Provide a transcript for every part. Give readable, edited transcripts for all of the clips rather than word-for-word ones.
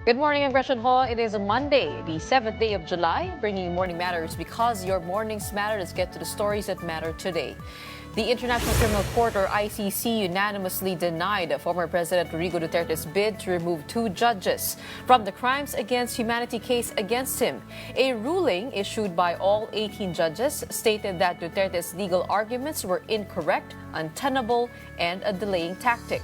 Good morning, I'm Gretchen Ho. It is a Monday, the 7th day of July, bringing you Morning Matters because your mornings matter. Let's get to the stories that matter today. The International Criminal Court, or ICC, unanimously denied former President Rodrigo Duterte's bid to remove 2 judges from the Crimes Against Humanity case against him. A ruling issued by all 18 judges stated that Duterte's legal arguments were incorrect, untenable, and a delaying tactic.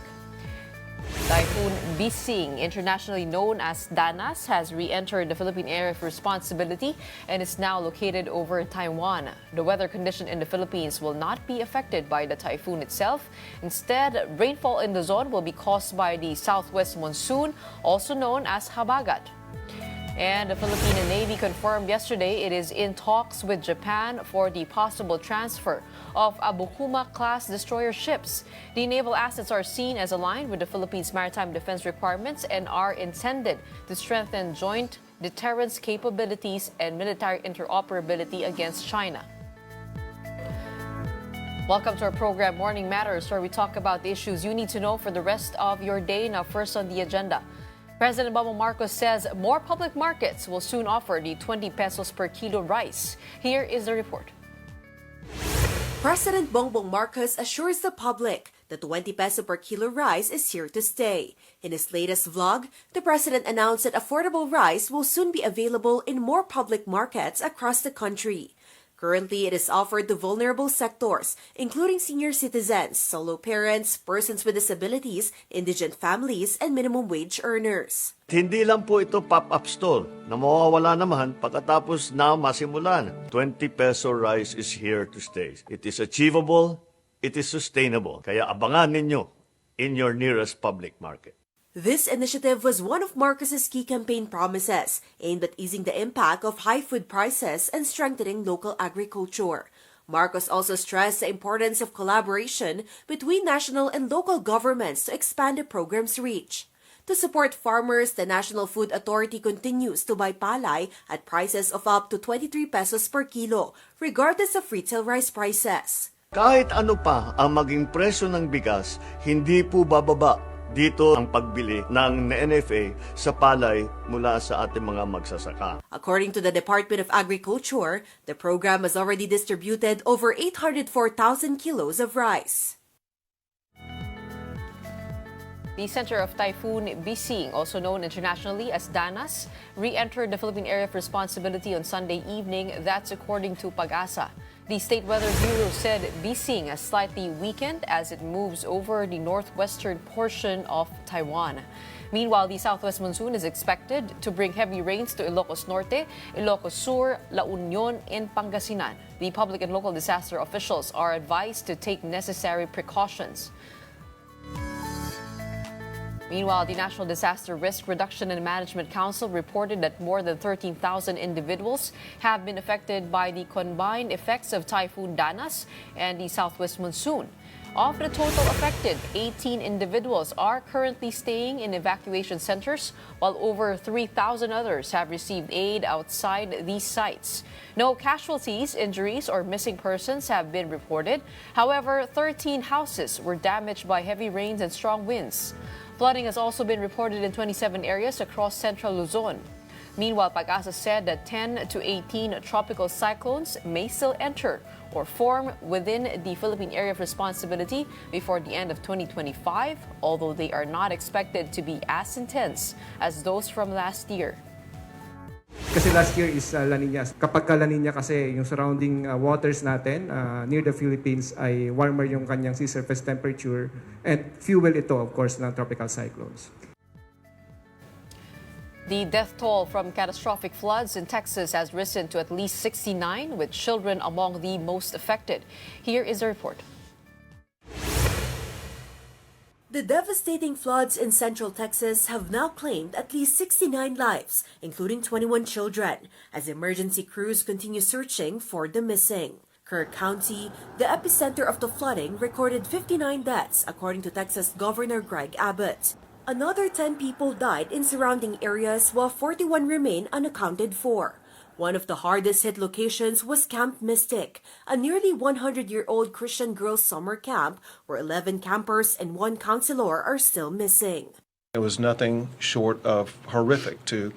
Typhoon Bing, internationally known as Danas, has re-entered the Philippine area of responsibility and is now located over Taiwan. The weather condition in the Philippines will not be affected by the typhoon itself. Instead, rainfall in the zone will be caused by the southwest monsoon, also known as habagat. And the Philippine Navy confirmed yesterday it is in talks with Japan for the possible transfer of Abukuma-class destroyer ships. The naval assets are seen as aligned with the Philippines' maritime defense requirements and are intended to strengthen joint deterrence capabilities and military interoperability against China. Welcome to our program, Morning Matters, where we talk about the issues you need to know for the rest of your day. Now, first on the agenda. President Bongbong Marcos says more public markets will soon offer the 20 pesos per kilo rice. Here is the report. President Bongbong Marcos assures the public that 20 peso per kilo rice is here to stay. In his latest vlog, the president announced that affordable rice will soon be available in more public markets across the country. Currently, it is offered to vulnerable sectors, including senior citizens, solo parents, persons with disabilities, indigent families, and minimum wage earners. Hindi lang po ito pop-up stall na mawawala naman pagkatapos na masimulan. 20 peso rice is here to stay. It is achievable, it is sustainable. Kaya abangan ninyo in your nearest public market. This initiative was one of Marcos's key campaign promises, aimed at easing the impact of high food prices and strengthening local agriculture. Marcos also stressed the importance of collaboration between national and local governments to expand the program's reach. To support farmers, the National Food Authority continues to buy palay at prices of up to 23 pesos per kilo, regardless of retail rice prices. Kahit ano pa ang maging presyo ng bigas, hindi po bababa. Dito ang pagbili ng NFA sa palay mula sa ating mga magsasaka. According to the Department of Agriculture, the program has already distributed over 804,000 kilos of rice. The center of Typhoon Bing, also known internationally as Danas, re-entered the Philippine area of responsibility on Sunday evening. That's according to Pag-asa. The State Weather Bureau said Bing has slightly weakened as it moves over the northwestern portion of Taiwan. Meanwhile, the southwest monsoon is expected to bring heavy rains to Ilocos Norte, Ilocos Sur, La Union, and Pangasinan. The public and local disaster officials are advised to take necessary precautions. Meanwhile, the National Disaster Risk Reduction and Management Council reported that more than 13,000 individuals have been affected by the combined effects of Typhoon Danas and the southwest monsoon. Of the total affected, 18 individuals are currently staying in evacuation centers, while over 3,000 others have received aid outside these sites. No casualties, injuries, or missing persons have been reported. However, 13 houses were damaged by heavy rains and strong winds. Flooding has also been reported in 27 areas across central Luzon. Meanwhile, Pag-asa said that 10 to 18 tropical cyclones may still enter or form within the Philippine area of responsibility before the end of 2025, although they are not expected to be as intense as those from last year. Kasi last year is La Nina. Kapag La Nina kasi yung surrounding waters natin near the Philippines ay warmer yung kanyang sea surface temperature and fuel ito of course ng tropical cyclones. The death toll from catastrophic floods in Texas has risen to at least 69, with children among the most affected. Here is a report. The devastating floods in central Texas have now claimed at least 69 lives, including 21 children, as emergency crews continue searching for the missing. Kirk County, the epicenter of the flooding, recorded 59 deaths, according to Texas Governor Greg Abbott. Another 10 people died in surrounding areas, while 41 remain unaccounted for. One of the hardest-hit locations was Camp Mystic, a nearly 100-year-old Christian girls' summer camp where 11 campers and 1 counselor are still missing. It was nothing short of horrific to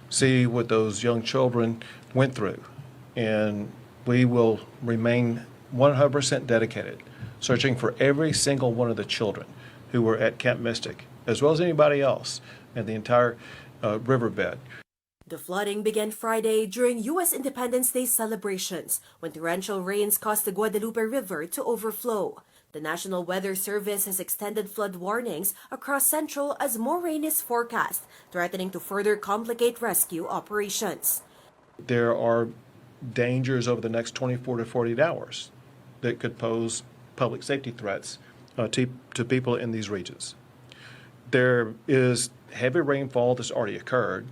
see what those young children went through. And we will remain 100% dedicated, searching for every single one of the children who were at Camp Mystic, as well as anybody else in the entire riverbed. The flooding began Friday during U.S. Independence Day celebrations when torrential rains caused the Guadalupe River to overflow. The National Weather Service has extended flood warnings across Central as more rain is forecast, threatening to further complicate rescue operations. There are dangers over the next 24 to 48 hours that could pose public safety threats to people in these regions. There is heavy rainfall that's already occurred,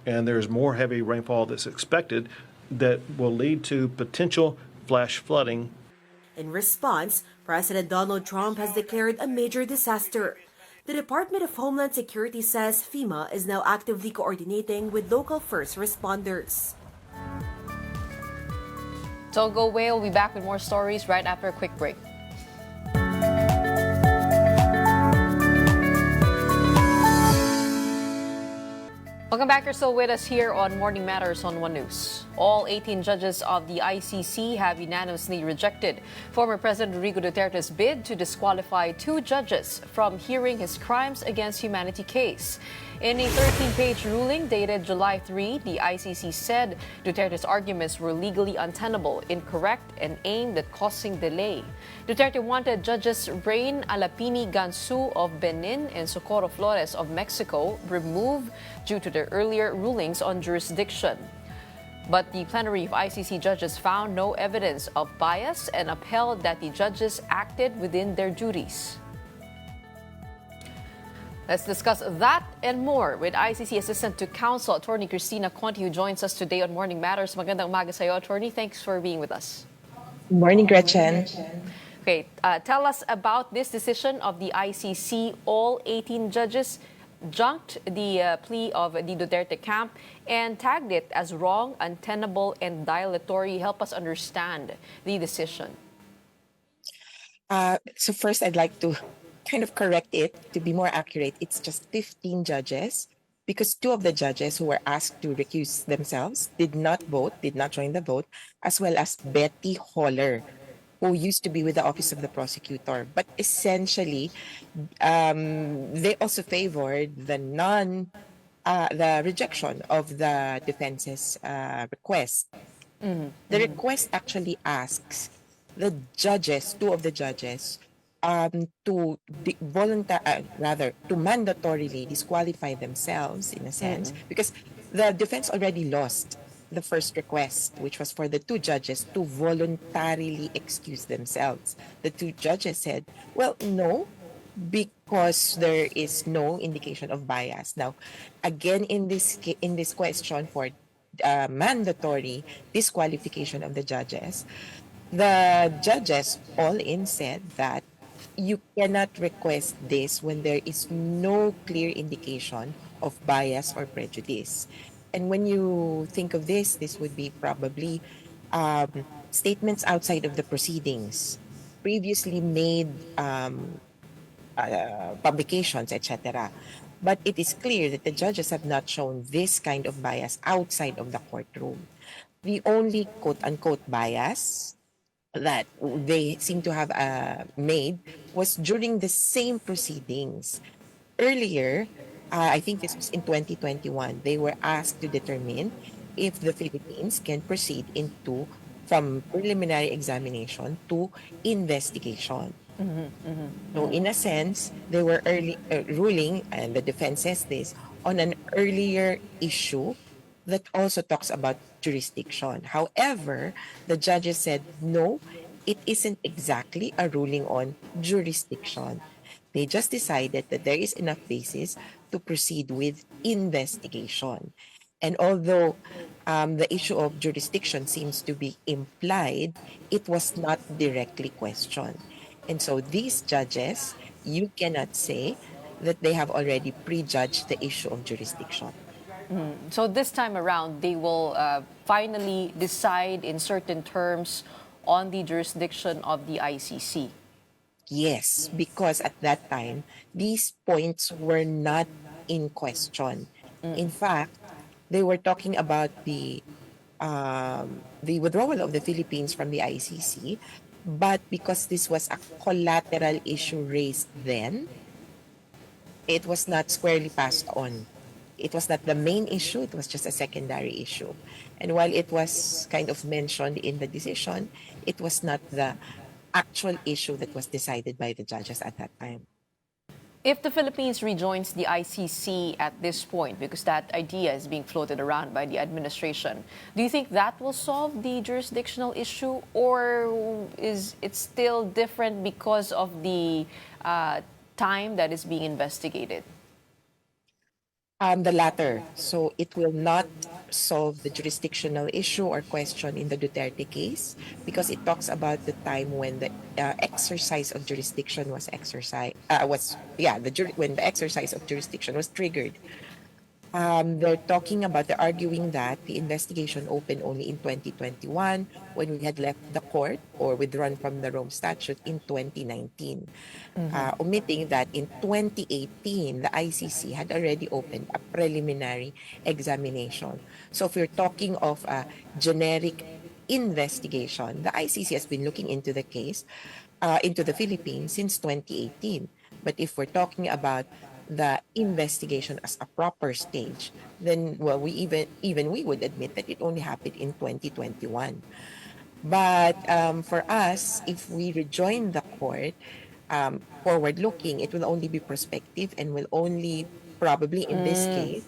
and there's more heavy rainfall that's expected that will lead to potential flash flooding. In response, President Donald Trump has declared a major disaster. The Department of Homeland Security says FEMA is now actively coordinating with local first responders. Don't go away. We'll be back with more stories right after a quick break. Welcome back. You're still with us here on Morning Matters on One News. All 18 judges of the ICC have unanimously rejected former President Rodrigo Duterte's bid to disqualify 2 judges from hearing his crimes against humanity case. In a 13-page ruling dated July 3, the ICC said Duterte's arguments were legally untenable, incorrect, and aimed at causing delay. Duterte wanted Judges Rain Alapini Gansu of Benin and Socorro Flores of Mexico removed due to their earlier rulings on jurisdiction. But the plenary of ICC judges found no evidence of bias and upheld that the judges acted within their duties. Let's discuss that and more with ICC Assistant to Counsel, Attorney Christina Quanti, who joins us today on Morning Matters. Magandang umaga sa'yo, Attorney. Thanks for being with us. Good morning, Gretchen. Okay, tell us about this decision of the ICC. All 18 judges junked the plea of the Duterte camp and tagged it as wrong, untenable, and dilatory. Help us understand the decision. So first, I'd like to kind of correct it to be more accurate. It's just 15 judges because 2 of the judges who were asked to recuse themselves did not vote, did not join the vote, as well as Betty Holler, who used to be with the Office of the Prosecutor. But essentially, they also favored the rejection of the defense's request. The request actually asks the judges, 2 of the judges, to mandatorily disqualify themselves in a sense, because the defense already lost the first request, which was for the 2 judges to voluntarily excuse themselves. The 2 judges said, well, no, because there is no indication of bias. Now, again, in this question for mandatory disqualification of the judges all in said that you cannot request this when there is no clear indication of bias or prejudice. And when you think of this would be probably statements outside of the proceedings, previously made publications, etc. But it is clear that the judges have not shown this kind of bias outside of the courtroom. The only quote-unquote bias that they seem to have made was during the same proceedings. Earlier, I think this was in 2021, they were asked to determine if the Philippines can proceed from preliminary examination to investigation. So in a sense, they were ruling, and the defense says this, on an earlier issue that also talks about jurisdiction. However, the judges said, no, it isn't exactly a ruling on jurisdiction. They just decided that there is enough basis to proceed with investigation. And although the issue of jurisdiction seems to be implied, it was not directly questioned. And so these judges, you cannot say that they have already prejudged the issue of jurisdiction. So this time around, they will finally decide in certain terms on the jurisdiction of the ICC. Yes, because at that time, these points were not in question. In fact, they were talking about the withdrawal of the Philippines from the ICC, but because this was a collateral issue raised then, it was not squarely passed on. It was not the main issue, it was just a secondary issue. And while it was kind of mentioned in the decision, it was not the actual issue that was decided by the judges at that time. If the Philippines rejoins the ICC at this point, because that idea is being floated around by the administration, do you think that will solve the jurisdictional issue, or is it still different because of the time that is being investigated? The latter. So it will not solve the jurisdictional issue or question in the Duterte case because it talks about the time when the exercise of jurisdiction was exercised. When the exercise of jurisdiction was triggered. They're arguing that the investigation opened only in 2021 when we had left the court or withdrawn from the Rome Statute in 2019. Omitting that in 2018, the ICC had already opened a preliminary examination. So if we're talking of a generic investigation, the ICC has been looking into the case, into the Philippines since 2018. But if we're talking about the investigation as a proper stage, then well, we would admit that it only happened in 2021. But for us, if we rejoin the court, forward looking, it will only be prospective and will only probably in this case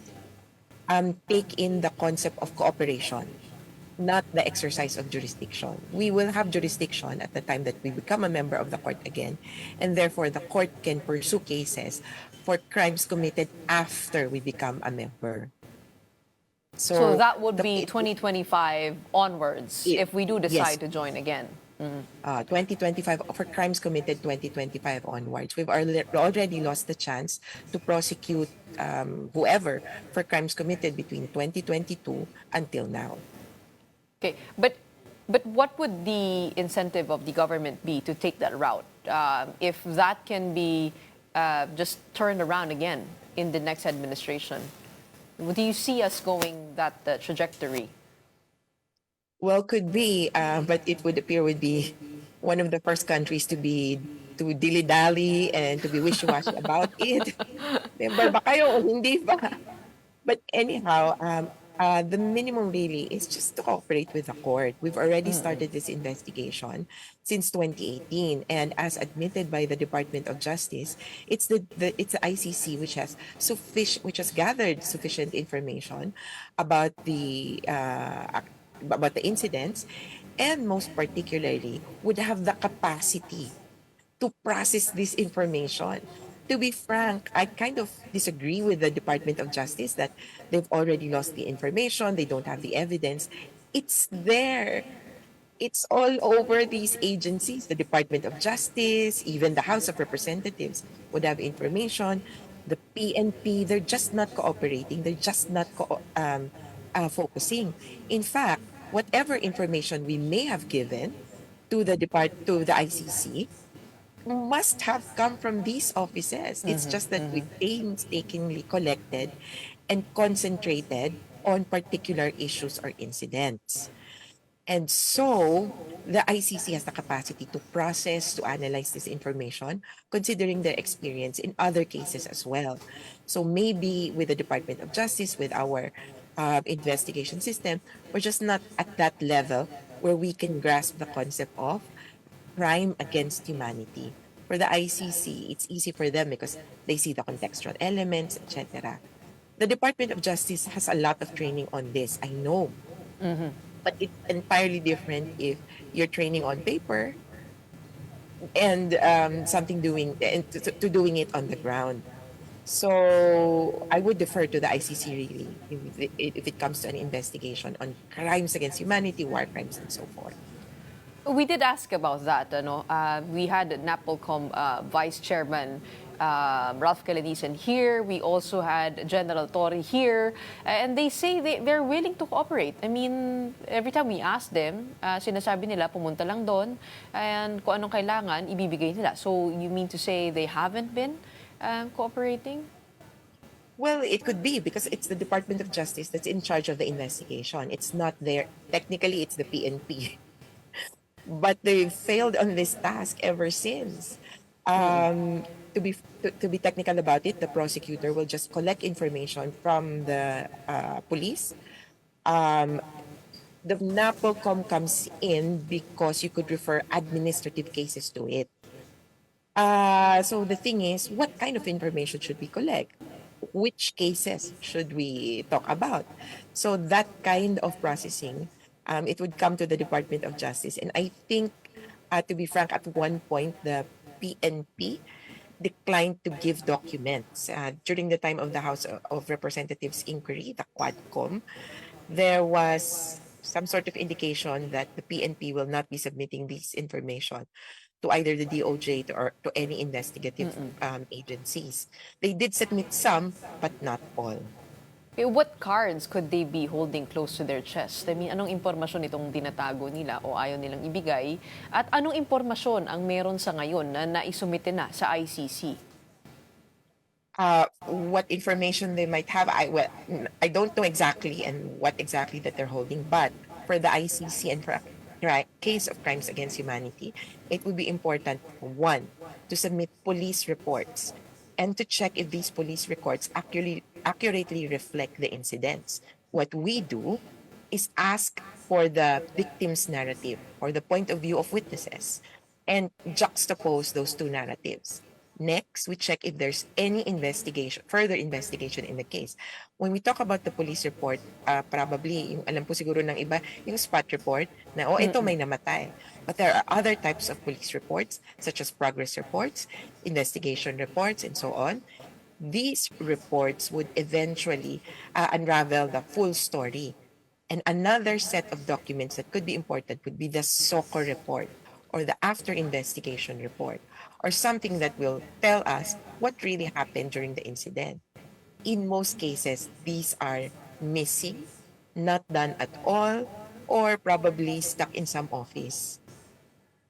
take in the concept of cooperation, not the exercise of jurisdiction. We will have jurisdiction at the time that we become a member of the court again, and therefore the court can pursue cases for crimes committed after we become a member. So that would be 2025 onwards if we do decide yes. to join again. 2025 for crimes committed 2025 onwards. We've already lost the chance to prosecute whoever for crimes committed between 2022 until now. Okay, but what would the incentive of the government be to take that route? If that can be just turned around again in the next administration, do you see us going that trajectory? Well, could be, but it would appear would be one of the first countries to dilly-dally and to be wishy-washy about it. Member ba kayo o hindi ba? But anyhow, the minimum really is just to cooperate with the court. We've already started this investigation since 2018, and as admitted by the Department of Justice, it's the ICC which has gathered sufficient information about the incidents, and most particularly would have the capacity to process this information. To be frank, I kind of disagree with the Department of Justice that they've already lost the information, they don't have the evidence. It's there. It's all over these agencies. The Department of Justice, even the House of Representatives would have information. The PNP, they're just not cooperating. They're just not focusing. In fact, whatever information we may have given to the ICC must have come from these offices. It's just that we painstakingly collected and concentrated on particular issues or incidents. And so the ICC has the capacity to process, to analyze this information, considering their experience in other cases as well. So maybe with the Department of Justice, with our investigation system, we're just not at that level where we can grasp the concept of crime against humanity. For the ICC, it's easy for them because they see the contextual elements, etc. The Department of Justice has a lot of training on this, I know. But it's entirely different if you're training on paper and doing it on the ground. So I would defer to the ICC really if it comes to an investigation on crimes against humanity, war crimes, and so forth. We did ask about that. We had Napolcom vice chairman Ralph Calinisan here. We also had General Torre here. And they say they're willing to cooperate. I mean, every time we ask them, sinasabi nila pumunta lang doon and kung anong kailangan, ibibigay nila. So you mean to say they haven't been cooperating? Well, it could be because it's the Department of Justice that's in charge of the investigation. It's not their, technically, it's the PNP. But they've failed on this task ever since. To be technical about it, the prosecutor will just collect information from the police. The Napolcom comes in because you could refer administrative cases to it. So the thing is, what kind of information should we collect? Which cases should we talk about? So that kind of processing, it would come to the Department of Justice. And I think, to be frank, at one point, the PNP declined to give documents. During the time of the House of Representatives inquiry, the Quadcom, there was some sort of indication that the PNP will not be submitting this information to either the DOJ or to any investigative agencies. They did submit some, but not all. What cards could they be holding close to their chest? I mean, anong impormasyon itong dinatago nila o ayaw nilang ibigay? At anong impormasyon ang meron sa ngayon na naisumite na sa ICC? What information they might have, I don't know exactly and what exactly that they're holding, but for the ICC and for a case of crimes against humanity, it would be important, one, to submit police reports and to check if these police reports accurately reflect the incidents. What we do is ask for the victim's narrative or the point of view of witnesses and juxtapose those two narratives. Next, we check if there's any further investigation in the case. When we talk about the police report, probably, yung alam po siguro ng iba, yung spot report na, ito may namatay. But there are other types of police reports, such as progress reports, investigation reports, and so on. These reports would eventually unravel the full story. And another set of documents that could be important would be the SOCO report or the after investigation report, or something that will tell us what really happened during the incident. In most cases, these are missing, not done at all, or probably stuck in some office.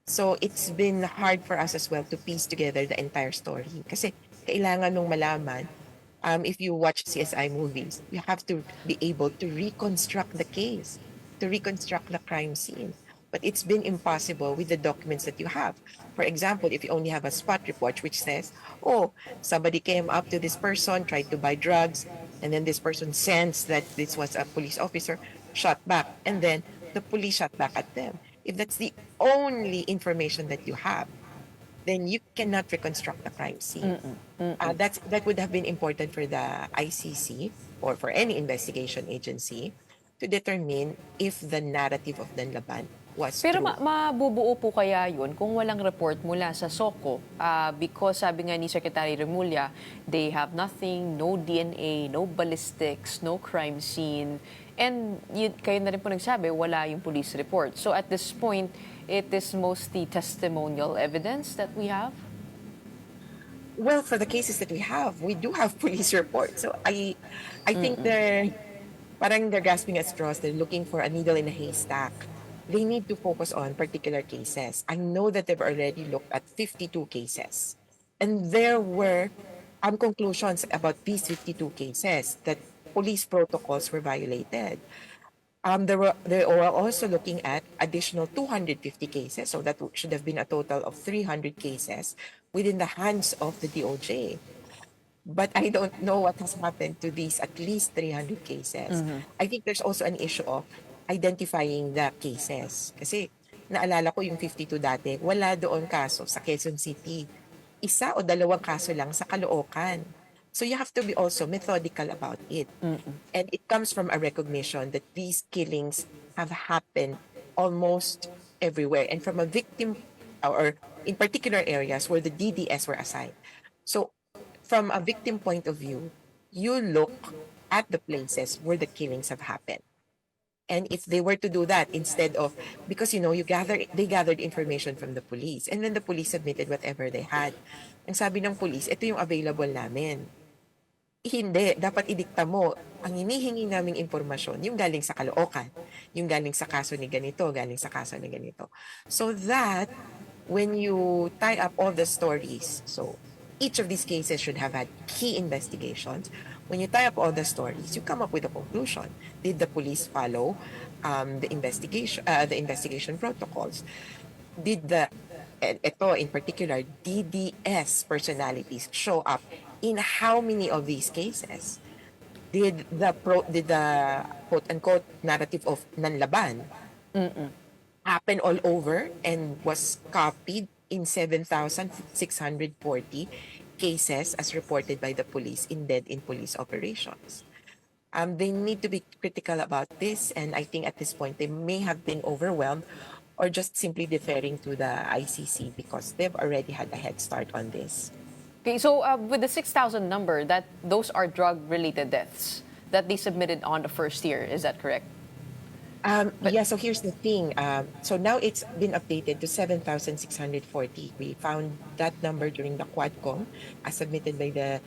So it's been hard for us as well to piece together the entire story. Kasi kailangan nung malaman, if you watch CSI movies, you have to be able to reconstruct the case, to reconstruct the crime scene. But it's been impossible with the documents that you have. For example, if you only have a spot report which says, somebody came up to this person, tried to buy drugs, and then this person sensed that this was a police officer, shot back, and then the police shot back at them. If that's the only information that you have, then you cannot reconstruct the crime scene. That would have been important for the ICC or for any investigation agency to determine if the narrative of Danlaban was Pero true. mabubuo po kaya yun kung walang report mula sa SOCO? Because sabi nga ni Secretary Remulla, they have nothing, no DNA, no ballistics, no crime scene. And kayo na rin po nagsabi, wala yung police report. So at this point, it is mostly testimonial evidence that we have? Well, for the cases that we do have police reports. So I think they're grasping at straws. They're looking for a needle in a haystack. They need to focus on particular cases. I know that they've already looked at 52 cases. And there were conclusions about these 52 cases that police protocols were violated. They were also looking at additional 250 cases, so that should have been a total of 300 cases within the hands of the DOJ. But I don't know what has happened to these at least 300 cases. I think there's also an issue of identifying the cases. Kasi naalala ko yung 52 dati, wala doon kaso sa Quezon City. Isa o dalawang kaso lang sa Caloocan. So you have to be also methodical about it. And it comes from a recognition that these killings have happened almost everywhere and from a victim or in particular areas where the DDS were assigned. So from a victim point of view, you look at the places where the killings have happened. And if they were to do that instead of, because they gathered information from the police, and then the police submitted whatever they had. Ang sabi ng police, ito yung available namin. Hindi, dapat idikta mo, ang hinihingi naming impormasyon, yung galing sa Caloocan, yung galing sa kaso ni ganito, galing sa kaso ni ganito. So that, when you tie up all the stories, so each of these cases should have had key investigations. When you tie up all the stories, you come up with a conclusion. Did the police follow the investigation protocols? Did ito in particular, DDS personalities show up in how many of these cases? Did the quote unquote narrative of nanlaban happen all over and was copied in 7,640 cases as reported by the police in police operations? They need to be critical about this, and I think at this point they may have been overwhelmed or just simply deferring to the ICC because they've already had a head start on this. Okay, so with the 6,000 number, those are drug-related deaths that they submitted on the first year. Is that correct? Yeah, so here's the thing. So now it's been updated to 7,640. We found that number during the Quadcom as submitted by the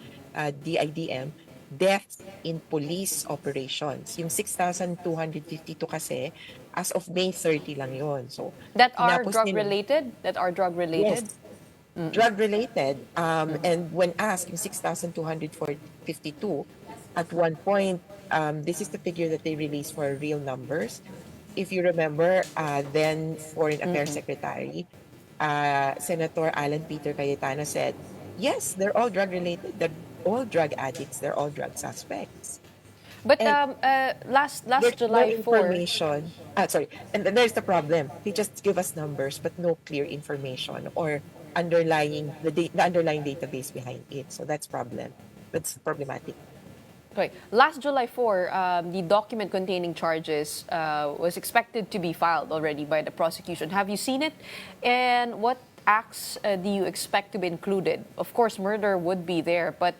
DIDM, deaths in police operations. Yung 6,252 kasi, as of May 30 lang yon. So, That are tinapos drug-related? That are drug-related? Yes. Drug-related. And when asked, yung 6,252, at one point, this is the figure that they released for real numbers. If you remember, then Foreign Affairs Secretary, Senator Alan Peter Cayetano said, yes, they're all drug-related. They're all drug addicts. They're all drug suspects. But last July 4... information. And then there's the problem. They just give us numbers, but no clear information or the underlying database behind it. So that's problematic. Okay. Last July 4, the document containing charges was expected to be filed already by the prosecution. Have you seen it? And what acts do you expect to be included? Of course, murder would be there, but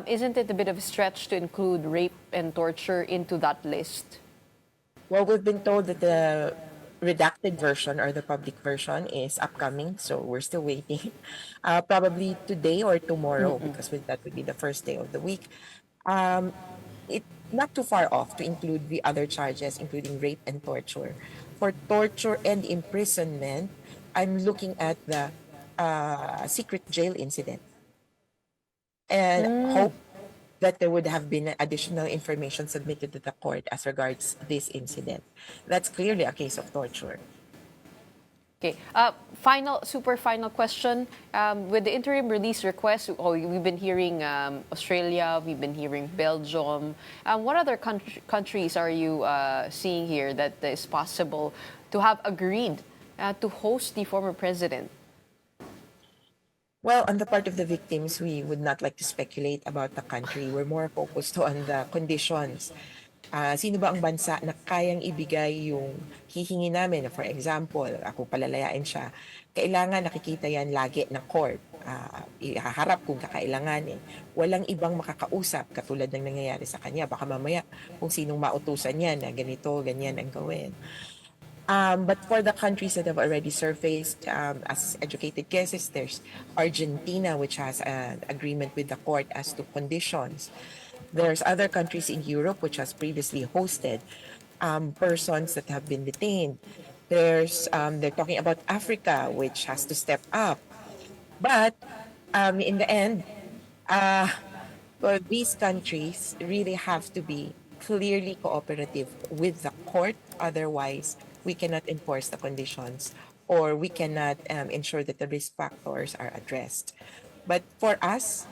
isn't it a bit of a stretch to include rape and torture into that list? Well, we've been told that the redacted version or the public version is upcoming, so we're still waiting. Probably today or tomorrow, because that would be the first day of the week. It's not too far off to include the other charges, including rape and torture. For torture and imprisonment, I'm looking at the secret jail incident and hope that there would have been additional information submitted to the court as regards this incident. That's clearly a case of torture. Okay. Super final question. With the interim release request, we've been hearing Australia, we've been hearing Belgium. What other countries are you seeing here that is possible to have agreed to host the former president? Well, on the part of the victims, we would not like to speculate about the country. We're more focused on the conditions. Sino ba ang bansa na kayang ibigay yung hihingi namin? For example, ako palalayain siya. Kailangan nakikita yan lagi ng court. Ihaharap kung kakailanganin. Walang ibang makakausap katulad ng nangyayari sa kanya. Baka mamaya kung sinong mautusan yan na ganito, ganyan ang gawin. But for the countries that have already surfaced as educated guesses, there's Argentina, which has an agreement with the court as to conditions. There's other countries in Europe which has previously hosted persons that have been detained. They're talking about Africa, which has to step up. But in the end, these countries really have to be clearly cooperative with the court. Otherwise, we cannot enforce the conditions or we cannot ensure that the risk factors are addressed. But for us,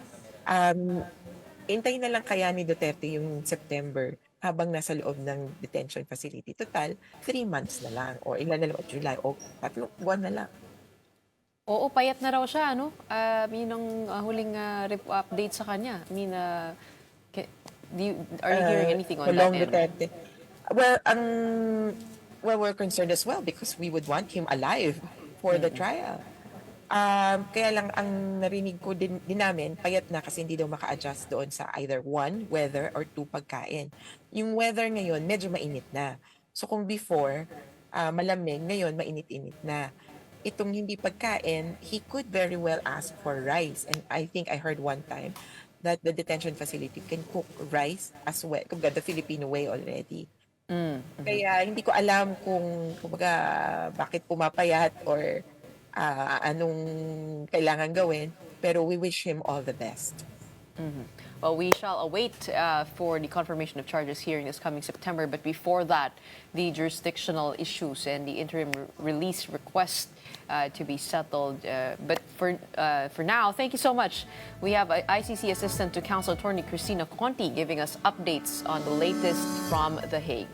hintayin na lang kaya ni Duterte yung September habang nasa loob ng detention facility. Total, 3 months na lang or ilan na lang, July o 3 buwan na lang. Oo, payat na raw siya, ano? Yun ang huling update sa kanya. I mean, are you hearing anything on that end? Duterte. Well, we're concerned as well because we would want him alive for the trial. Kaya lang ang narinig ko din namin, payat na kasi hindi daw maka-adjust doon sa either 1, weather, or 2, pagkain. Yung weather ngayon, medyo mainit na. So kung before, malamig, ngayon mainit-init na. Itong hindi pagkain, he could very well ask for rice. And I think I heard one time that the detention facility can cook rice as well, kumbaga the Filipino way already. Kaya hindi ko alam kung kumbaga bakit pumapayat or anong kailangan gawin, pero we wish him all the best. Well, we shall await for the confirmation of charges hearing this coming September. But before that, the jurisdictional issues and the interim release request to be settled. But for now, thank you so much. We have ICC Assistant to Counsel Attorney Christina Quanti giving us updates on the latest from The Hague.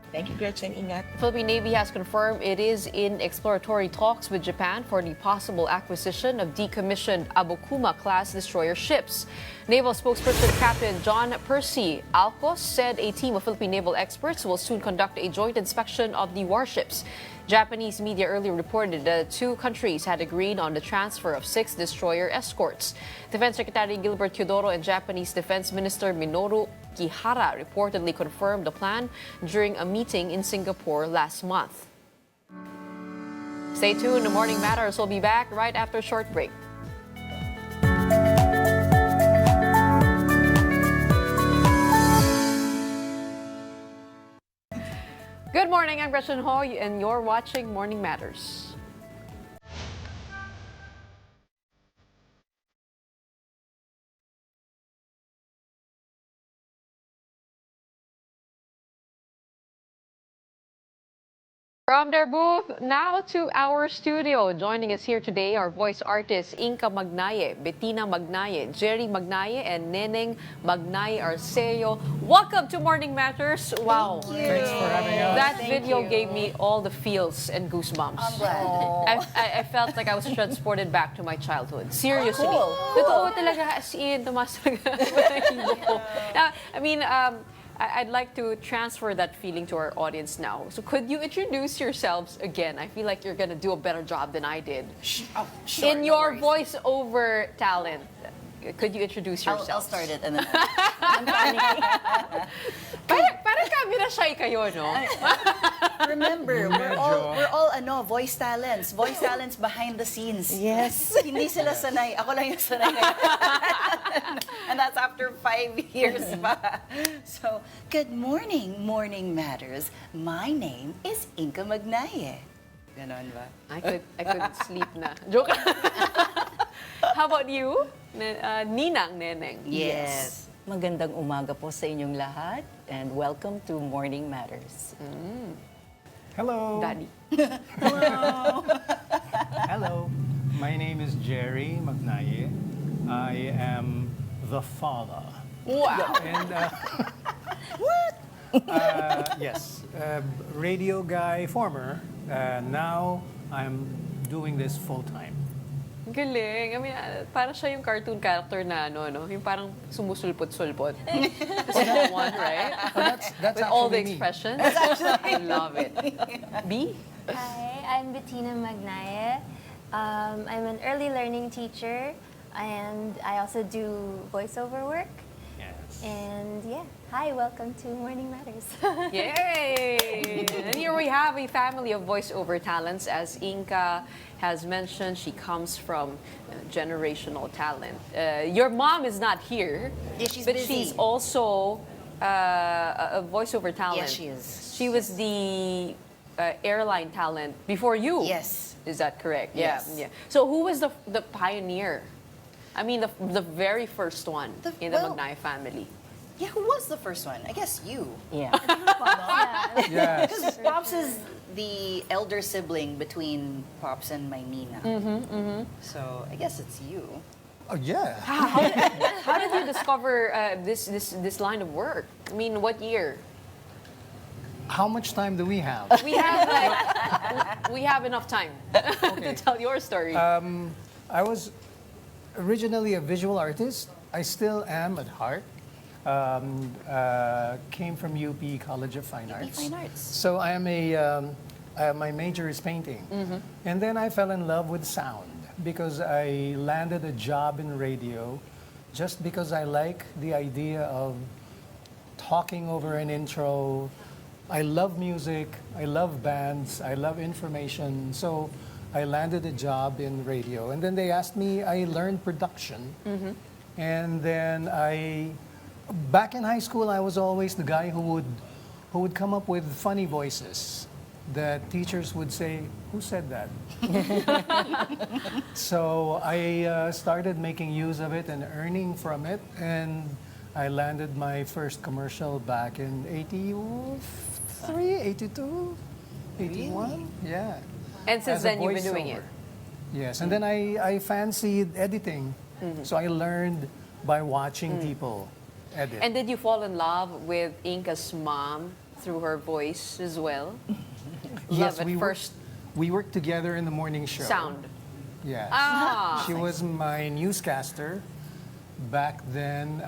Thank you, Gretchen. Ingat. Philippine Navy has confirmed it is in exploratory talks with Japan for the possible acquisition of decommissioned Abukuma-class destroyer ships. Naval spokesperson Captain John Percy Alcos said a team of Philippine naval experts will soon conduct a joint inspection of the warships. Japanese media earlier reported that two countries had agreed on the transfer of 6 destroyer escorts. Defense Secretary Gilbert Teodoro and Japanese Defense Minister Minoru Kihara reportedly confirmed the plan during a meeting in Singapore last month. Stay tuned. The Morning Matters will be back right after a short break. Good morning, I'm Gretchen Ho, and you're watching Morning Matters. From their booth, now to our studio. Joining us here today are voice artists Inka Magnaye, Bettina Magnaye, Jerry Magnaye, and Ninang Magnaye Arceo. Welcome to Morning Matters. Wow. Thanks for having us. That video gave me all the feels and goosebumps. I'm glad. I felt like I was transported back to my childhood. Seriously. Totoo talaga, as in, tumas talaga. I mean, I'd like to transfer that feeling to our audience now. So could you introduce yourselves again? I feel like you're going to do a better job than I did. Sure, In your voiceover talent, could you introduce yourself? I'll start it and then I'm panicking. Parang kami na shy kayo, no? Remember, we're all voice talents behind the scenes. Yes. Hindi sila sanay. Ako lang yung sanay ngayon. And that's after 5 years pa. So, good morning, Morning Matters. My name is Inka Magnaye. Ganon ba? I could sleep na. Joke. How about you? Ninang, Neneng. Yes. Magandang umaga po sa inyong lahat and welcome to Morning Matters. Hello. Daddy. Hello. My name is Jerry Magnaye. I am the father. Wow. And yes, radio guy, former. Now I'm doing this full time. Galing. I mean, parang siya yung cartoon character na, no? Yung parang sumusulpot-sulpot. Small one, right? That's With all the actually me. expressions. I love it. B? Hi, I'm Bettina Magnaye. I'm an early learning teacher and I also do voiceover work. Yes. And yeah, hi, welcome to Morning Matters. Yay! And here we have a family of voiceover talents. As Inka has mentioned, she comes from generational talent. Your mom is not here, Yeah, she's but busy. she's also a voiceover talent. Yes, she is. She was the airline talent before you. Yes. Is that correct? Yes. Yeah. So who was the pioneer? I mean, the very first one in the well- Magnaye family. Yeah, who was the first one? I guess you. Yeah. Yes. Because Pops is the elder sibling between Pops and my Nina. So I guess it's you. Oh, yeah. How did you discover this line of work? I mean, what year? How much time do we have? We have we have enough time to tell your story. I was originally a visual artist. I still am at heart. Came from UP College of Fine Arts. Fine Arts. So I am my major is painting. And then I fell in love with sound because I landed a job in radio just because I like the idea of talking over an intro, I love music, I love bands, I love information. So I landed a job in radio. And then they asked me, I learned production. And then back in high school, I was always the guy who would come up with funny voices that teachers would say, who said that? So I started making use of it and earning from it. And I landed my first commercial back in 83, 82, 81. Yeah. And since As a then, you've been doing it. voiceover. Yes, and then I fancied editing. So I learned by watching people edit. And did you fall in love with Inka's mom through her voice as well? yes, Love at first we worked together in the morning show. sound. Yes. Ah. She was my newscaster. Back then,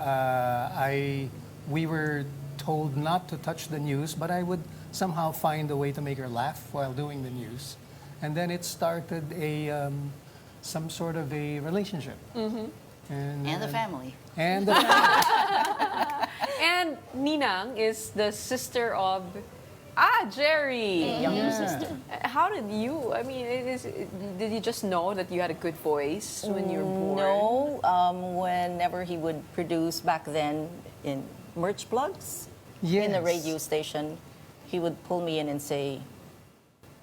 we were told not to touch the news, but I would somehow find a way to make her laugh while doing the news. And then it started some sort of a relationship. And the family. And the family. And Ninang is the sister of Jerry. Younger sister. How did you? I mean, did you just know that you had a good voice when you were born? No, whenever he would produce back then in merch plugs in the Yes. radio station, he would pull me in and say,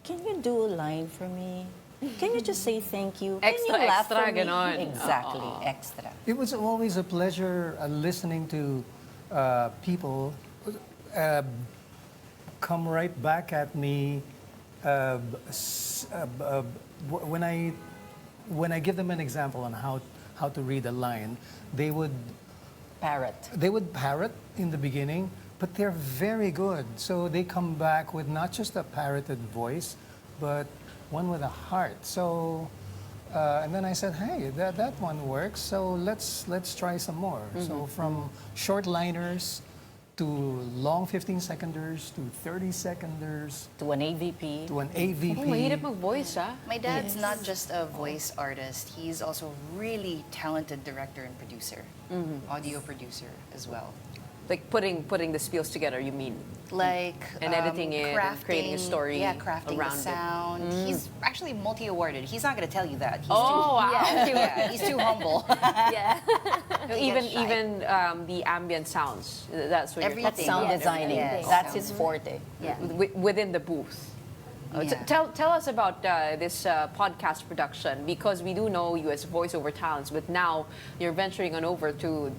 "Can you do a line for me? Can you just say thank you? Can Extra, you laugh extra, for me?" ganon. Exactly, extra. It was always a pleasure listening to people come right back at me when I give them an example on how to read a line. They would parrot in the beginning, but they're very good. So they come back with not just a parroted voice, but one with a heart. So, and then I said, hey, that one works. So let's try some more. So from short liners to long 15-seconders to 30-seconders To an AVP. to an AVP. Oh, mahirap mag-voice, ah. My dad's not just a voice artist. He's also a really talented director and producer, audio producer as well. Like putting the spills together, you mean? Like And editing it and creating a story crafting around the it. sound. He's actually multi-awarded. He's not going to tell you that. He's Oh, wow. yeah, he's too humble. Yeah. Even the ambient sounds. That's what Everything. That's sound Yeah, designing. yes. That's his forte. Yeah. within the booth. Yeah. Tell us about this podcast production, because we do know you as voiceover talents, but now you're venturing on over to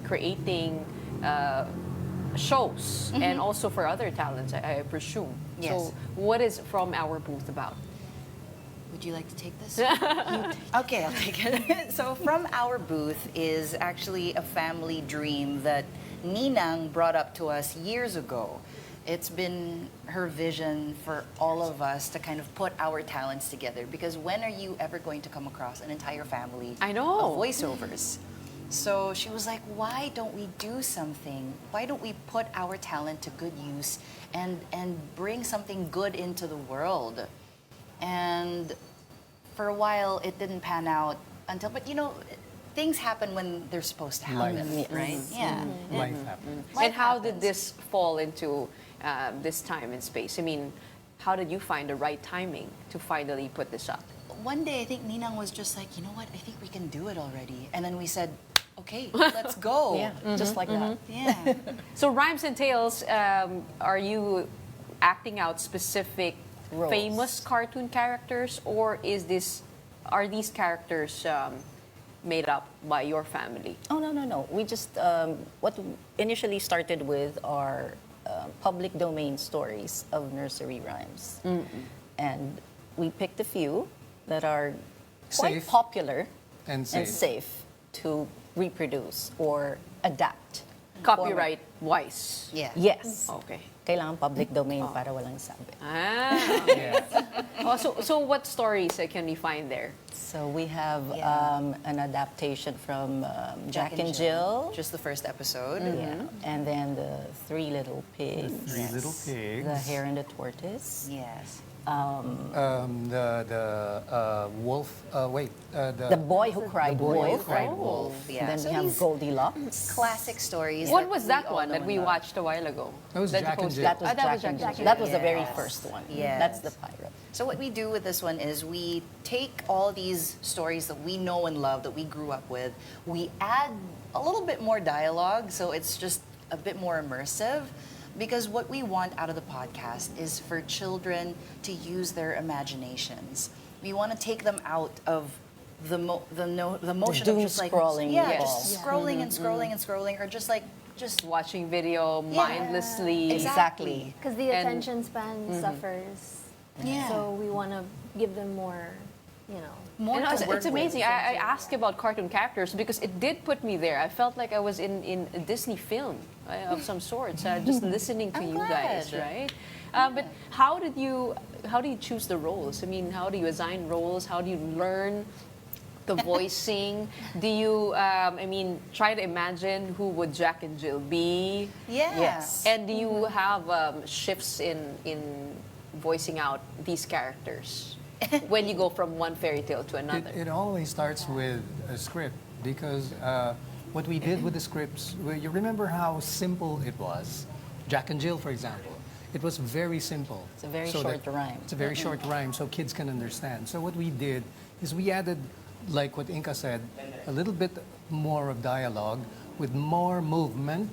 creating shows and also for other talents, I presume. Yes. So what is From Our Booth about? Would you like to take this? Okay, I'll take it. So From Our Booth is actually a family dream that Ninang brought up to us years ago. It's been her vision for all of us to kind of put our talents together, because when are you ever going to come across an entire family I know. of voiceovers? So she was like, why don't we do something? Why don't we put our talent to good use and bring something good into the world? And for a while, it didn't pan out until, but you know, things happen when they're supposed to happen, Life. right? Yeah. Life happens. And how happens. did this fall into this time and space? I mean, how did you find the right timing to finally put this up? One day, I think Ninang was just like, you know what, I think we can do it already. And then we said, okay, let's go. Yeah, just like that. Yeah. So Rhymes and Tales, are you acting out specific Roles. famous cartoon characters, or are these characters made up by your family? Oh, no. We just, what initially started with are public domain stories of nursery rhymes. And we picked a few that are quite Safe. popular And safe. to reproduce or adapt. Copyright wise. Yeah. Yes. Okay. Kailangan public domain para walang sabi. Ah. Oh, so what stories can we find there? So we have Yeah. an adaptation from Jack and Jill. Just the first episode. Yeah. And then the Three Little Pigs. Three Little Pigs. The Hare and the Tortoise. Yes. The wolf. The boy who cried boy who wolf. cried wolf. Yeah. Then So we have these Goldilocks. classic stories. What was that we all one know that and we love. watched a while ago? That was you Jack and posted? Jill. That was Ah, Jack and Jill. That was the very Yes. first one. Yes. That's the pirate. So what we do with this one is we take all these stories that we know and love, that we grew up with, we add a little bit more dialogue, so it's just a bit more immersive. Because what we want out of the podcast is for children to use their imaginations. We want to take them out of the motion doom of just like scrolling, yeah, yes. just scrolling and scrolling and scrolling, or just Watching video mindlessly. Exactly. Because the And- attention span suffers. Yeah. So we want to give them more, more And to it's, work it's amazing. with. I asked about cartoon characters because it did put me there. I felt like I was in a Disney film of some sorts, just listening to I'm you guys, glad. right? But how do you choose the roles? I mean, how do you assign roles? How do you learn the voicing? Do you, try to imagine who would Jack and Jill be? Yeah. Yes. And do you have shifts in voicing out these characters when you go from one fairy tale to another? It always starts with a script because what we did with the scripts, you remember how simple it was? Jack and Jill, for example. It was very simple. It's a very So short that- rhyme. It's a very short rhyme so kids can understand. So what we did is we added, like what Inka said, a little bit more of dialogue with more movement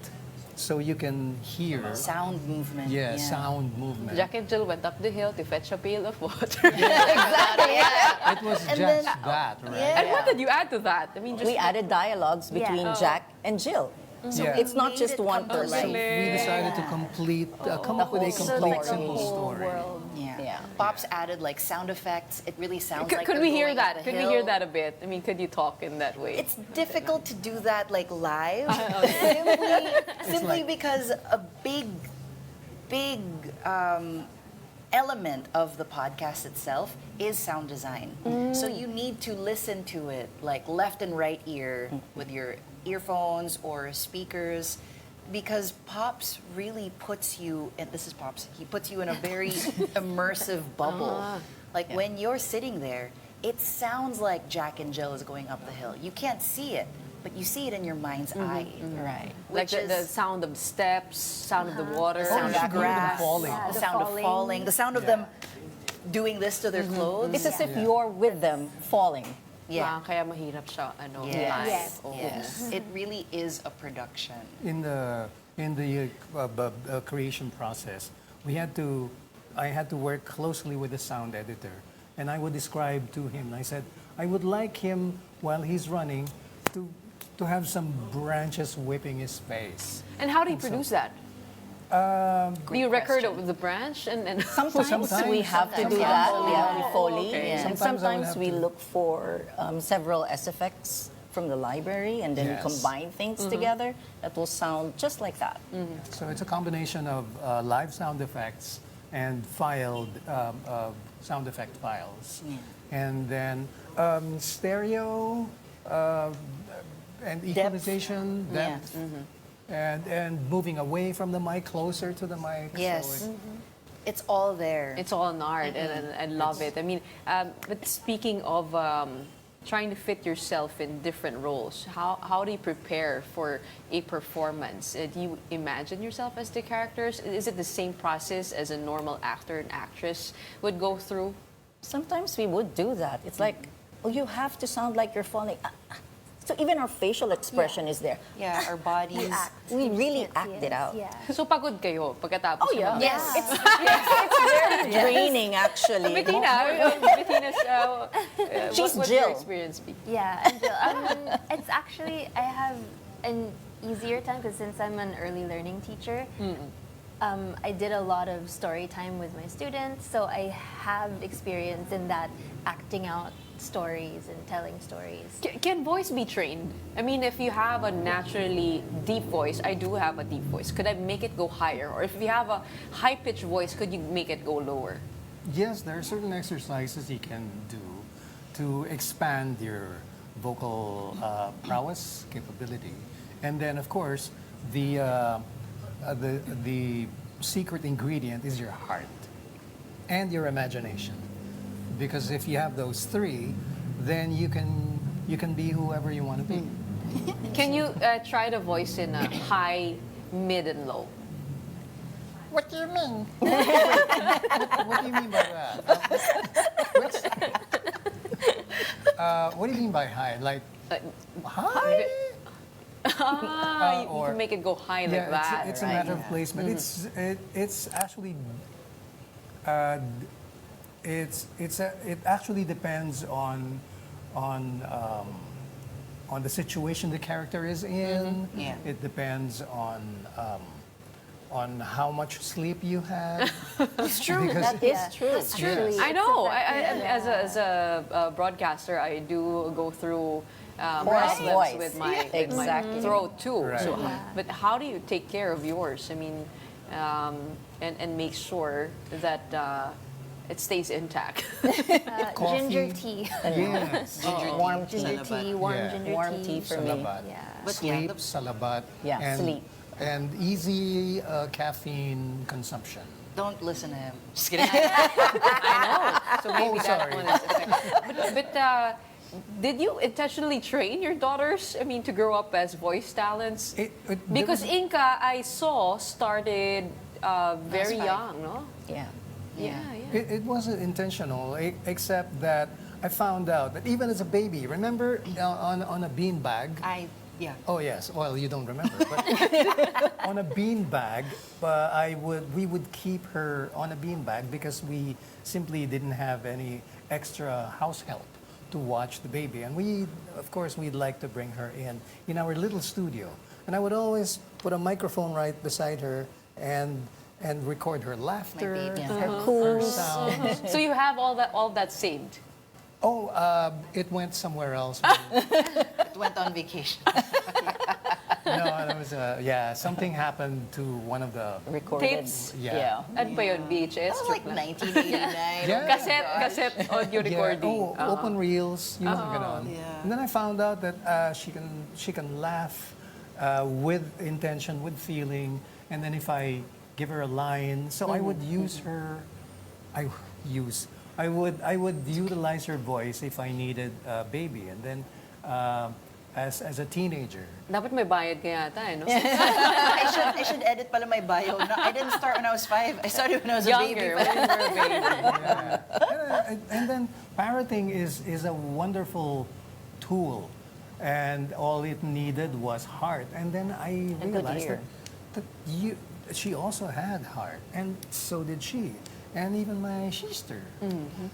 so you can hear. Sound movement. Yeah, sound movement. Jack and Jill went up the hill to fetch a pail of water. It was And just then- that, right? Yeah. And what did you add to that? I mean, just We added dialogues between Yeah. Jack and Jill. So Yeah. it's not Made just it one come to person. life. We decided to come up with a whole complete story. simple story. Yeah. Yeah. Pops added like sound effects. It really sounds like could they're we hear going up that? the Could we hill. hear that a bit? I mean, could you talk in that way? It's difficult to do that like live, simply because a big element of the podcast itself is sound design. So you need to listen to it like left and right ear with your earphones or speakers. Because Pops really puts you, and this is Pops, he puts you in a very immersive bubble. Like when you're sitting there, it sounds like Jack and Jill is going up the hill. You can't see it, but you see it in your mind's eye. Right. like Which the is sound of steps, sound of the water, sound you of should hear them grass, falling. Yeah, the the sound of falling. falling, the sound of them doing this to their clothes. It's as if you're with them falling. Yeah. Kaya mahirap siya, Yes. live. Yes. Oo. Yes. It really is a production. In the creation process, I had to work closely with the sound editor, and I would describe to him. I said, I would like him while he's running to have some branches whipping his face. And how do you produce that? Do you record it with the branch and Sometimes we have to do Sometimes. that. Foley. Yeah, we Foley. Okay. And Sometimes I would sometimes have we to- look for several S-effects from the library and then Yes. we combine things together that will sound just like that. So it's a combination of live sound effects and filed sound effect files. And then stereo and equalization, depth, and moving away from the mic, closer to the mic. Yes. So It's all there. it's all an art, and I love it. I mean, but speaking of trying to fit yourself in different roles, how do you prepare for a performance? Do you imagine yourself as the characters? Is it the same process as a normal actor and actress would go through? Sometimes we would do that. It's like, oh, you have to sound like you're falling. So even our facial expression is there. Yeah, our bodies. We really act it out. Yeah. So pagod kayo pagkatapos Oh, yeah. ng- Yes. It's very draining, actually. Bettina's, She's what's Jill. your experience be? Yeah, and it's actually, I have an easier time because since I'm an early learning teacher, I did a lot of story time with my students, so I have experience in that acting out stories and telling stories. Can voice be trained? I mean, if you have a naturally deep voice, I do have a deep voice. Could I make it go higher? Or if you have a high-pitched voice, could you make it go lower? yes, there are certain exercises you can do to expand your vocal prowess capability. And then, of course, the secret ingredient is your heart. and your imagination. Because if you have those three, then you can be whoever you want to be. Can you try to voice in a high, mid, and low? What do you mean? What do you mean by that? What do you mean by high? Like high? You Or- can make it go high like Yeah, that. it's right? a matter of placement. It's actually it actually depends on the situation the character is in. Yeah. It depends on how much sleep you have. It's true. Because- That is true. That's true. I know. As a broadcaster, I do go through rest voice. with my Exactly. throat too. Right. So, Yeah. but how do you take care of yours? I mean, and make sure that it stays intact. Ginger Coffee. tea. Yes. Warm tea. Ginger tea, warm Yeah. ginger Warm tea. tea for me. Salabat. Yeah. But Sleep, yeah, salabat, Yeah, and, sleep. and easy caffeine consumption. don't listen to him. Just kidding. I know. So maybe that sorry. one is effective. But did you intentionally train your daughters? I mean, to grow up as voice talents? Because Inka, I saw, started very That's young, no? Yeah. Yeah. It wasn't intentional, except that I found out that even as a baby, remember on a bean bag? Yeah. Oh yes. Well, you don't remember, but on a bean bag, we would keep her on a bean bag because we simply didn't have any extra house help to watch the baby, and of course, we'd like to bring her in our little studio, and I would always put a microphone right beside her and record her laughter, baby. her Cool. sounds. So you have all that saved. Oh, it went somewhere else. It went on vacation. No, there was something happened to one of the Recorded. Tapes? Yeah. Ano ba yun? VHS? That was like 1989. Yeah. Cassette audio recording. Oh, open reels, yung mga ganon. Yeah. And then I found out that she can laugh with intention, with feeling, and then if I give her a line, so I would use her. I would utilize her voice if I needed a baby, and then as a teenager. Dapat may bayad ka yata, no? I should edit pala my bio. No, I didn't start when I was 5. I started when I was a baby. Younger, when you were a baby. And then parroting is a wonderful tool, and all it needed was heart. And then I realized ear. that she also had heart, and so did she, and even my sister.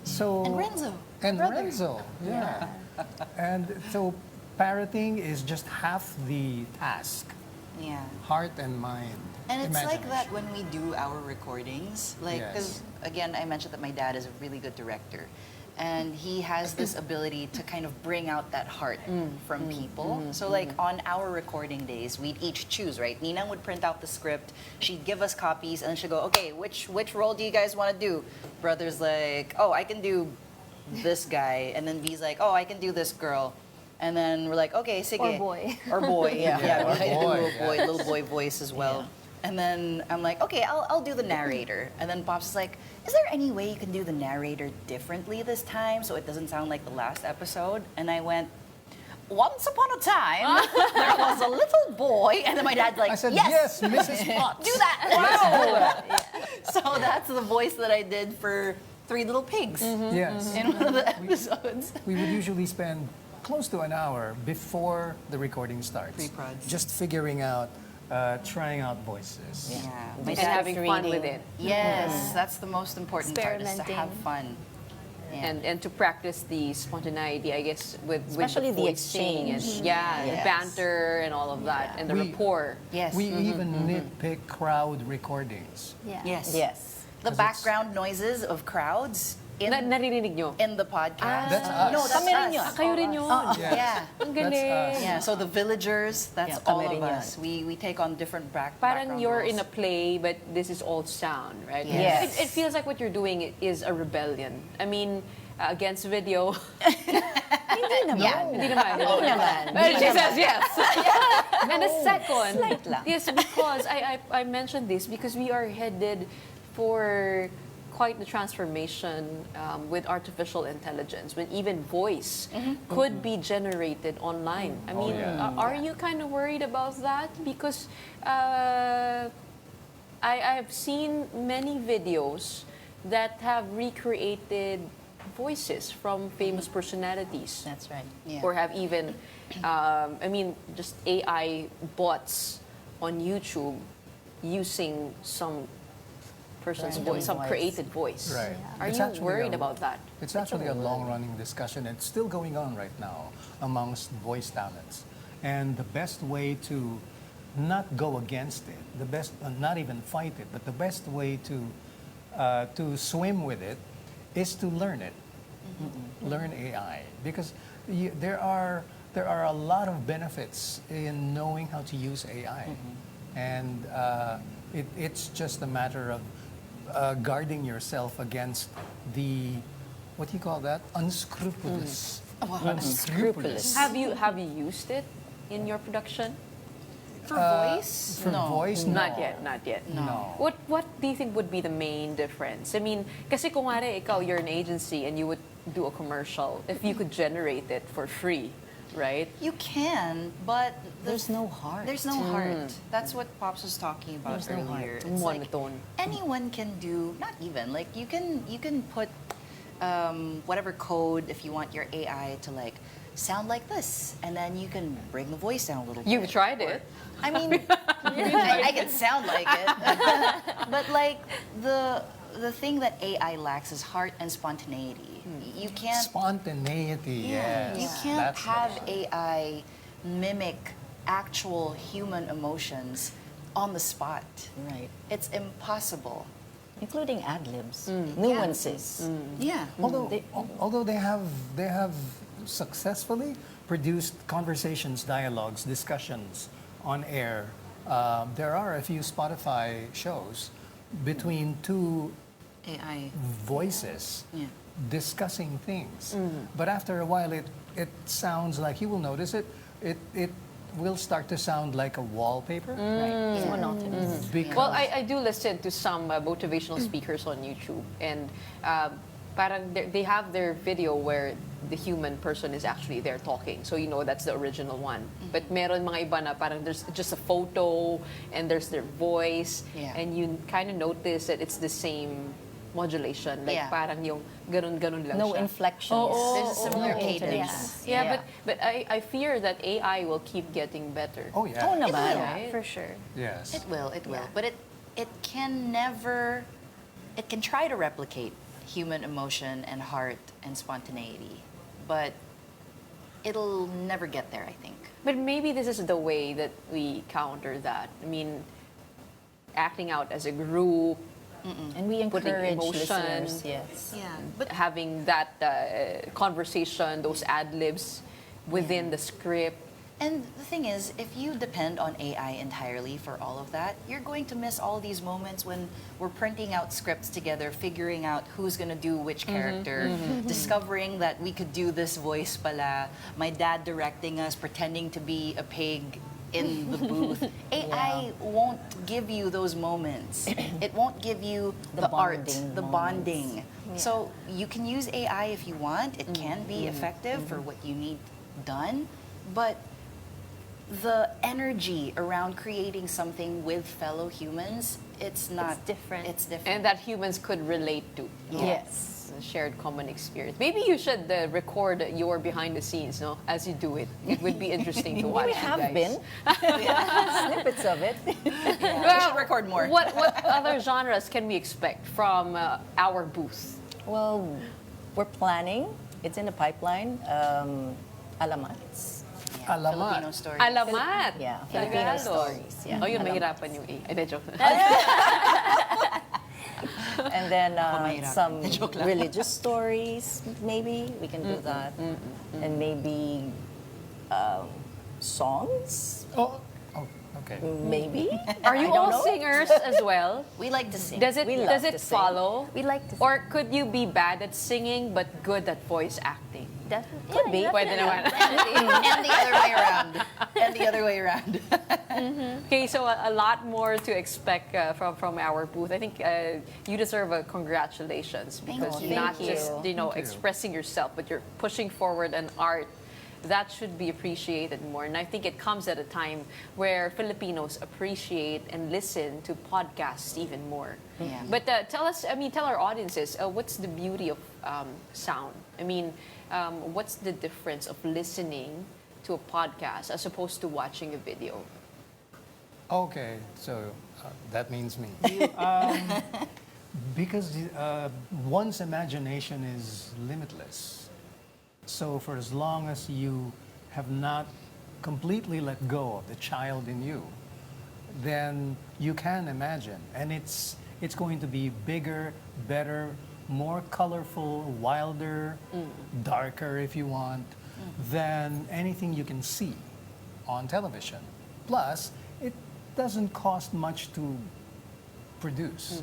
So And Renzo. And brother. Renzo, yeah. And so parroting is just half the task, Yeah. heart and mind. And it's like that imagination. when we do our recordings. Like, because again, I mentioned that my dad is a really good director. And he has this ability to kind of bring out that heart from people. So like on our recording days, we'd each choose, right? Ninang would print out the script. She'd give us copies and then she'd go, okay, which role do you guys want to do? Brother's like, oh, I can do this guy. And then V's like, oh, I can do this girl. And then we're like, okay, sige. Or boy. Or boy, yeah. Or We might do boy, a little boy voice as well. And then I'm like, okay, I'll do the narrator. And then Pops is like, is there any way you can do the narrator differently this time so it doesn't sound like the last episode? And I went, once upon a time, there was a little boy. And then my dad's like, I said, yes, Mrs. Potts. do that. Wow. So that's the voice that I did for Three Little Pigs Yes. in one of the episodes. We would usually spend close to an hour before the recording starts. Pre-prods. Just figuring out, trying out voices. Yeah. My And dad's having fun with reading. it. Yes, that's the most important part, is to Experimenting. have fun. Yeah. And to practice the spontaneity, I guess, with Especially the the voicing and exchange. the Yes. banter and all of that, and the We- rapport. Yes. We even nitpick crowd recordings. Yeah. Yes. Yes. The 'Cause it's- background noises of crowds Naririnig nyo? in the podcast. That's us. No, that's Kami rin us. yun. Kayo rin yun. Yes. Yeah. Ang That's galing. us. Yeah, so the villagers, that's Yeah, all kami of rin yun. us. We take on different Parang background you're roles. in a play, but this is all sound, right? Yes. It feels like what you're doing is a rebellion. I mean, against video. Hindi naman. Yeah. Hindi naman. Hindi naman. But she says yes. And the second, Slight lang. yes, because I mentioned this because we are headed for quite the transformation with artificial intelligence, when even voice could be generated online. I mean, are you kind of worried about that? Because I have seen many videos that have recreated voices from famous personalities. That's right. Yeah. Or have even, just AI bots on YouTube using some person's Random voice, some voice. created voice. Right. Are It's you actually worried a- about that? It's actually a long-running discussion. It's still going on right now amongst voice talents. And the best way to not go against it, the best, not even fight it, but the best way to swim with it is to learn it, learn AI, because there are a lot of benefits in knowing how to use AI, and it's just a matter of guarding yourself against the, what do you call that? Unscrupulous. Unscrupulous. Have you used it in your production? For voice? For voice, no. Not yet. No. What do you think would be the main difference? I mean, kasi kung wari ikaw, you're an agency and you would do a commercial, if you could generate it for free, right? You can, but There's no heart. There's no heart. That's what Pops was talking about There's no heart. earlier. It's like Monotone. anyone can do, not even, like you can put whatever code if you want your AI to like sound like this, and then you can bring the voice down a little bit. You've tried it. I mean, I can sound like it, but like the thing that AI lacks is heart and spontaneity. You can't. Spontaneity, Yeah, yes. you can't That's the have one. AI mimic actual human emotions on the spot. Right. It's impossible. Including ad-libs, nuances. Yeah. Although they have successfully produced conversations, dialogues, discussions on air. There are a few Spotify shows between two AI. voices Yeah. discussing things. But after a while, it sounds like, you will notice it will start to sound like a wallpaper. Right. It's monotonous. Because Well, I do listen to some motivational speakers on YouTube, and parang they have their video where the human person is actually there talking. So you know that's the original one. But meron mga iba na parang there's just a photo and there's their voice, Yeah. and you kind of notice that it's the same modulation. Like Yeah. parang yung ganun-ganun lang No siya. inflections. There's a similar No cadence. Yeah, but I fear that AI will keep getting better. oh yeah, Oo naman. will. Right? For sure. yes. It will. But it can never. It can try to replicate human emotion and heart and spontaneity, but it'll never get there, I think. But maybe this is the way that we counter that. I mean, acting out as a group, And we Putting encourage emotion. listeners, yes. Yeah. but having that conversation, those ad libs within the script. And the thing is, if you depend on AI entirely for all of that, you're going to miss all these moments when we're printing out scripts together, figuring out who's going to do which character, discovering that we could do this voice pala, my dad directing us, pretending to be a pig in the booth. AI won't give you those moments. It won't give you the art, bonding the moments. bonding. So you can use AI if you want. It can be effective for what you need done, but the energy around creating something with fellow humans, it's not different. It's different. And that humans could relate to. Yes. A shared common experience. Maybe you should record your behind the scenes, no, as you do it. It would be interesting to watch. We you have guys. been. Snippets of it. we should record more. What other genres can we expect from our booth? Well, we're planning. It's in the pipeline. Alamats. Alamat. Filipino stories. Alamat. Yeah, Filipino Tagalog. stories. Yeah, Oh, yun, alamat. mahirapan yung A. Ay, joke. And then mahirap. some Joke lang. religious stories, maybe we can do that. And maybe songs, Oh, okay. maybe. Are you I don't all know. singers as well? We like to sing. Does it We love does it to sing. follow? We like to Or could you be bad at singing but good at voice acting? definitely. Could be. Pwede naman. and the other way around. And the the other way around. Okay, so a lot more to expect from our booth. I think you deserve a congratulations because you. you're not Thank you. just expressing yourself, but you're pushing forward an art that should be appreciated more. And I think it comes at a time where Filipinos appreciate and listen to podcasts even more. Yeah. But tell our audiences, what's the beauty of sound? I mean, what's the difference of listening to a podcast as opposed to watching a video? Okay, so that means me. Because one's imagination is limitless. So for as long as you have not completely let go of the child in you, then you can imagine. And it's going to be bigger, better, more colorful, wilder, darker if you want, than anything you can see on television. Plus, it doesn't cost much to produce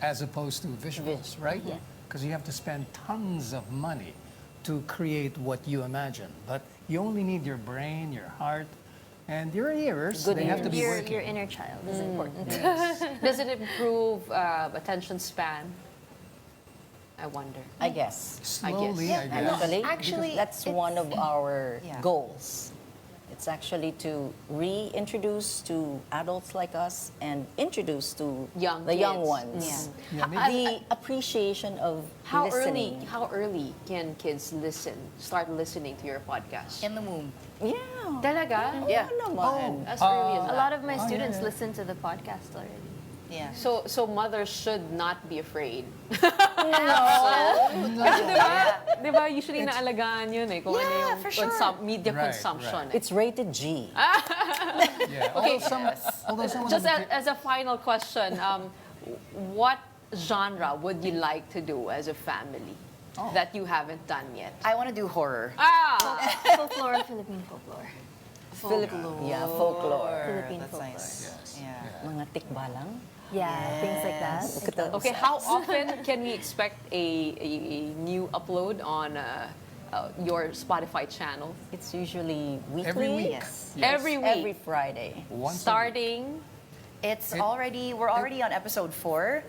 as opposed to visuals, right? Because you have to spend tons of money to create what you imagine. But you only need your brain, your heart, and your ears. They have to be working. Your inner child is important. Does it improve attention span? I wonder. I guess. Slowly, I guess. Actually, that's one of our Yeah. goals. It's actually to reintroduce to adults like us and introduce to Young the young kids. ones Yeah, maybe- the appreciation of How listening. early can kids start listening to your podcast? In the womb. Yeah. Talaga? Yeah. Oo naman. As early as A that. lot of my students listen to the podcast already. Yeah. So mothers should not be afraid. Di ba usually naalagaan yun eh, kung ano Yeah, yung for sure. media Right, consumption. It's rated G. Yeah. Okay, Although some just of the as a final question, what genre would you like to do as a family that you haven't done yet? I want to do horror. Folklore, Philippine folklore. Yeah, folklore. Philippine That's folklore. nice. Yes. Yeah. Mga tikbalang. Yeah, things like that. Look at those. Okay, how often can we expect a new upload on your Spotify channel? It's usually weekly. Every week. Yes. Every week? Every Friday. once a week. Starting We're already on episode 4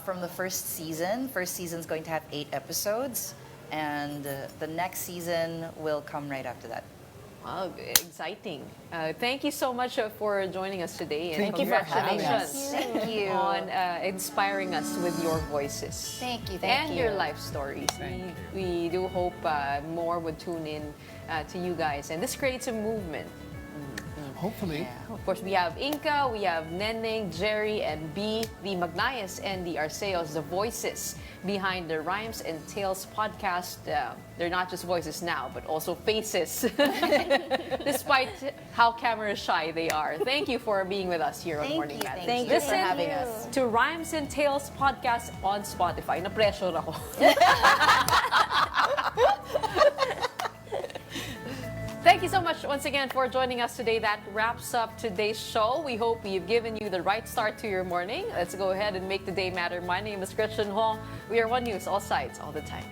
from the first season. First season's going to have 8 episodes, and the next season will come right after that. Wow, exciting. Thank you so much for joining us today. And Thank you for having congratulations Thank you. on inspiring us with your voices. Thank you. And your life stories. We do hope more would tune in to you guys. And this creates a movement. Hopefully. Of course, we have Inka, we have Ninang, Jerry, and B, the Magnayas and the Arceos, the voices behind the Rhymes and Tales podcast. They're not just voices now, but also faces, despite how camera shy they are. Thank you for being with us here on Morning Matters. Thank you for Listen having us. to Rhymes and Tales podcast on Spotify. Na-pressure ako. Thank you so much once again for joining us today. That wraps up today's show. We hope we've given you the right start to your morning. Let's go ahead and make the day matter. My name is Gretchen Ho. We are One News, all sides, all the time.